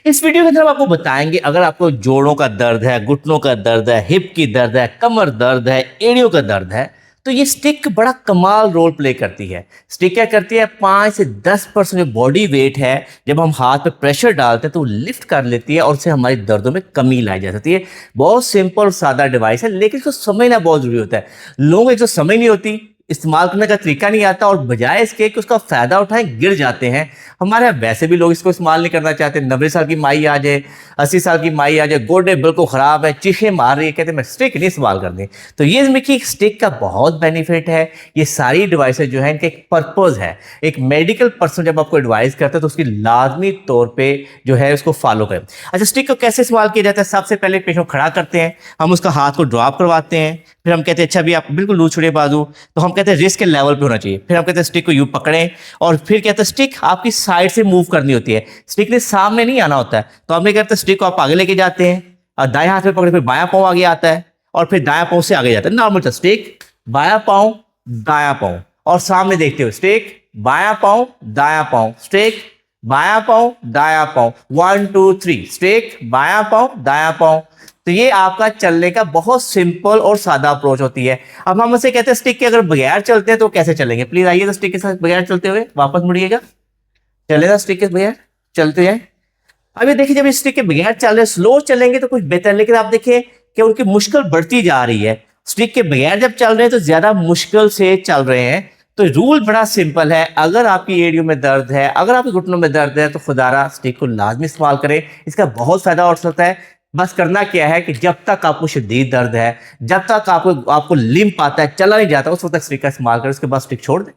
इस वीडियो के अंदर हम आपको बताएंगे अगर आपको जोड़ों का दर्द है, घुटनों का दर्द है, हिप की दर्द है, कमर दर्द है, एड़ियों का दर्द है, तो ये स्टिक बड़ा कमाल रोल प्ले करती है। स्टिक क्या करती है, 5 से 10% जो बॉडी वेट है जब हम हाथ पे प्रेशर डालते हैं तो वो लिफ्ट कर लेती है और उससे हमारी दर्दों में कमी लाई जा सकती है। बहुत सिंपल और सादा डिवाइस है, लेकिन इसको समझना बहुत जरूरी होता है। लोगों को एक तो समझ नहीं होती, इस्तेमाल करने का तरीका नहीं आता और बजाय इसके कि उसका फायदा उठाएं गिर जाते हैं। हमारे यहाँ वैसे भी लोग इसको इस्तेमाल नहीं करना चाहते। 90 साल की माई आ जाए, 80 साल की माई आ जाए, गोडे बिल्कुल खराब है, चीखें मार रही है, कहते मैं स्टिक नहीं इस्तेमाल करनी। तो ये इसमें कि स्टिक का बहुत बेनिफिट है। ये सारी डिवाइसेज जो है इनका एक पर्पज है। एक मेडिकल पर्सन जब आपको एडवाइस करता है तो उसकी लाजमी तौर पे जो है उसको फॉलो करें। अच्छा, स्टिक को कैसे इस्तेमाल किया जाता है? सबसे पहले पेशेंट को खड़ा करते हैं, हम उसका हाथ को ड्रॉप करवाते हैं, फिर हम कहते हैं अच्छा भी आप बिल्कुल लूज छोड़िए बाजू, तो हम कहते हैं रिस्ट के लेवल पे होना चाहिए। फिर हम कहते हैं स्टिक को यूं पकड़ें और फिर कहते हैं स्टिक आपकी साइड से मूव करनी होती है, स्टिक ने सामने नहीं आना होता है। तो हम क्या करते हैं, स्टिक को आप आगे लेके जाते हैं और दाएं हाथ में पकड़े, फिर बायां पांव आगे आता है और फिर दायां पांव से आगे जाता है। नॉर्मल स्टिक, बायां पांव, दायां पांव और सामने देखते हुए स्टिक, बायां पांव, दायां पांव, स्टिक, बायां पांव, दायां पांव, 1 2 3, स्टिक, बायां पांव, दायां पांव। तो ये आपका चलने का बहुत सिंपल और सादा अप्रोच होती है। अब हम उसे कहते हैं स्टिक के अगर बगैर चलते हैं तो कैसे चलेंगे? प्लीज आइए तो स्टिक के साथ बगैर चलते हुए वापस मुड़िएगा, चलेगा स्टिक के बगैर चलते हैं। अब ये देखिए, जब इस स्टिक के बगैर चल रहे स्लो चलेंगे तो कुछ बेहतर, लेकिन आप देखिए कि उनकी मुश्किल बढ़ती जा रही है। स्टिक के बगैर जब चल रहे हैं तो ज्यादा मुश्किल से चल रहे हैं। तो रूल बड़ा सिंपल है, अगर आपकी एड़ियों में दर्द है, अगर आपके घुटनों में दर्द है तो खुदारा स्टिक को लाजमी इस्तेमाल करें। इसका बहुत फायदा हो सकता है। बस करना क्या है कि जब तक आपको शदीद दर्द है, जब तक आपको लिम्प आता है, चला नहीं जाता, उस वक्त तक स्टिक का इस्तेमाल करें, उसके बाद स्टिक छोड़ दें।